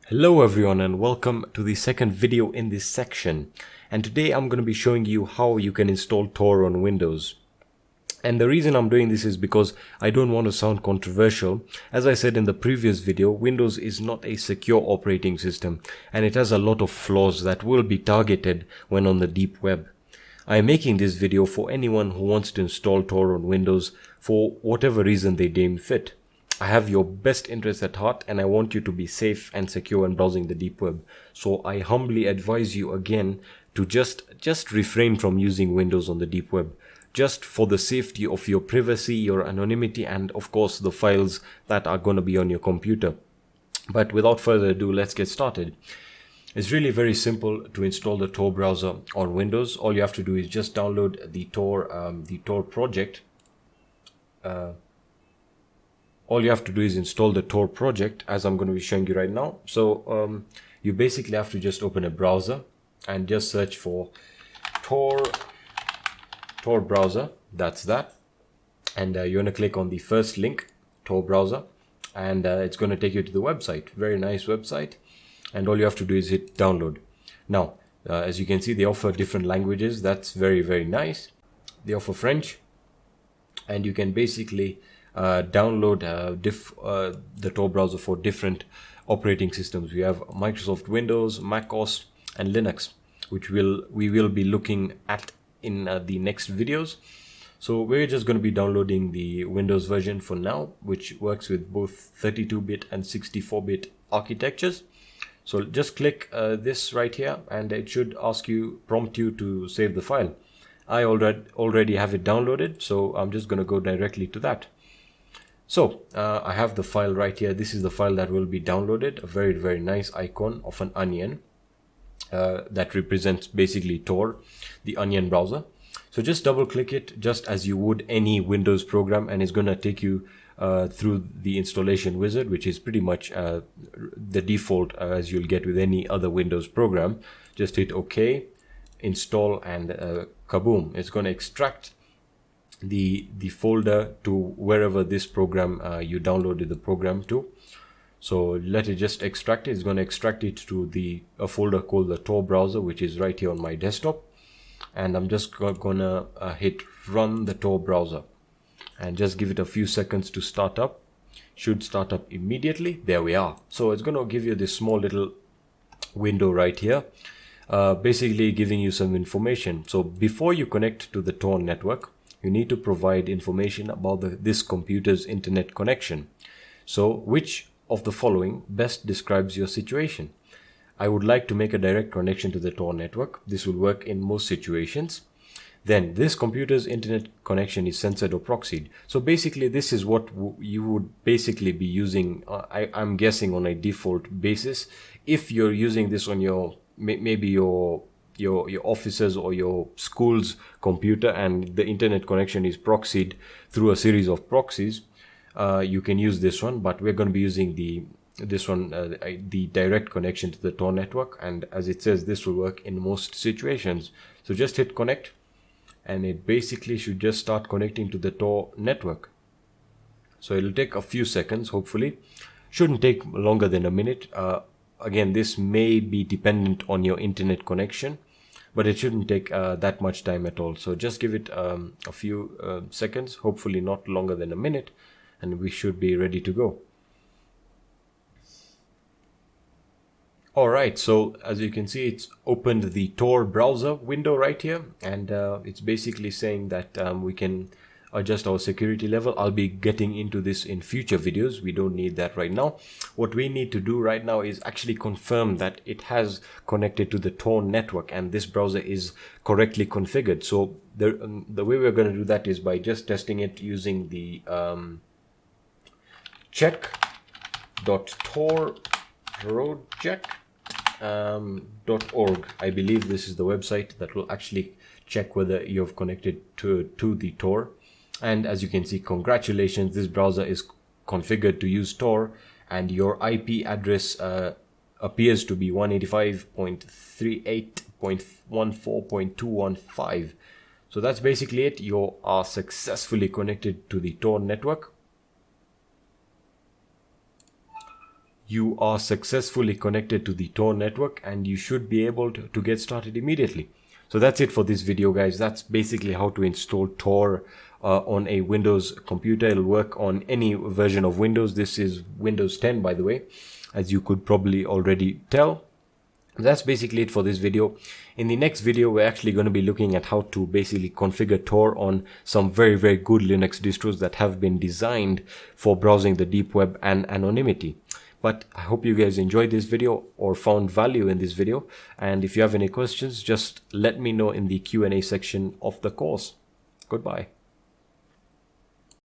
Hello everyone and welcome to the second video in this section, and today I'm going to be showing you how you can install Tor on Windows. And the reason I'm doing this is because I don't want to sound controversial. As I said in the previous video, Windows is not a secure operating system and it has a lot of flaws that will be targeted when on the deep web. I am making this video for anyone who wants to install Tor on Windows for whatever reason they deem fit. I have your best interest at heart and I want you to be safe and secure when browsing the deep web. So I humbly advise you again to just refrain from using Windows on the deep web, just for the safety of your privacy, your anonymity, and of course the files that are going to be on your computer. But without further ado, let's get started. It's really very simple to install the Tor browser on Windows. All you have to do is just download the Tor project. All you have to do is install the Tor project, as I'm going to be showing you right now. So you basically have to just open a browser and just search for Tor browser. That's that. And you're going to click on the first link, Tor browser, and it's going to take you to the website. Very nice website. And all you have to do is hit download. Now, as you can see, they offer different languages. That's very, very nice. They offer French, and you can basically download the Tor browser for different operating systems. We have Microsoft Windows, Mac OS, and Linux, which we will be looking at in the next videos. So we're just going to be downloading the Windows version for now, which works with both 32-bit and 64-bit architectures. So just click this right here, and it should prompt you to save the file. I already have it downloaded, so I'm just going to go directly to that. So I have the file right here. This is the file that will be downloaded. A very, very nice icon of an onion that represents basically Tor, the onion browser. So just double click it just as you would any Windows program, and it's going to take you through the installation wizard, which is pretty much the default as you'll get with any other Windows program. Just hit OK, install, and kaboom, it's going to extract the folder to wherever this program you downloaded the program to. So let it just extract it. It's going to extract it to a folder called the Tor browser, which is right here on my desktop. And I'm just gonna hit run the Tor browser and just give it a few seconds to start up. Should start up immediately. There we are. So it's going to give you this small little window right here, basically giving you some information. So before you connect to the Tor network, you need to provide information about this computer's internet connection. So which of the following best describes your situation? I would like to make a direct connection to the Tor network. This will work in most situations. Then this computer's internet connection is censored or proxied. So basically this is what you would basically be using, I'm guessing, on a default basis. If you're using this on maybe your office's or your school's computer and the internet connection is proxied through a series of proxies, you can use this one, but we're going to be using the direct connection to the Tor network, and as it says, this will work in most situations. So just hit connect, and it basically should just start connecting to the Tor network. So it'll take a few seconds, hopefully. Shouldn't take longer than a minute. Again, this may be dependent on your internet connection, but it shouldn't take that much time at all. So just give it a few seconds, hopefully not longer than a minute, and we should be ready to go. Alright, so as you can see, it's opened the Tor browser window right here, and it's basically saying that we can adjust our security level. I'll be getting into this in future videos. We don't need that right now. What we need to do right now is actually confirm that it has connected to the Tor network and this browser is correctly configured. So the way we're going to do that is by just testing it using the check.torproject.org. I believe this is the website that will actually check whether you've connected to the Tor. And as you can see, congratulations, this browser is configured to use Tor, and your IP address appears to be 185.38.14.215. So that's basically it. You are successfully connected to the Tor network. you are successfully connected to the Tor network and you should be able to get started immediately. So that's it for this video, guys. That's basically how to install Tor on a Windows computer. It'll work on any version of Windows. This is Windows 10, by the way, as you could probably already tell. That's basically it for this video. In the next video, we're actually going to be looking at how to basically configure Tor on some very good Linux distros that have been designed for browsing the deep web and anonymity. But I hope you guys enjoyed this video or found value in this video. And if you have any questions, just let me know in the Q&A section of the course. Goodbye.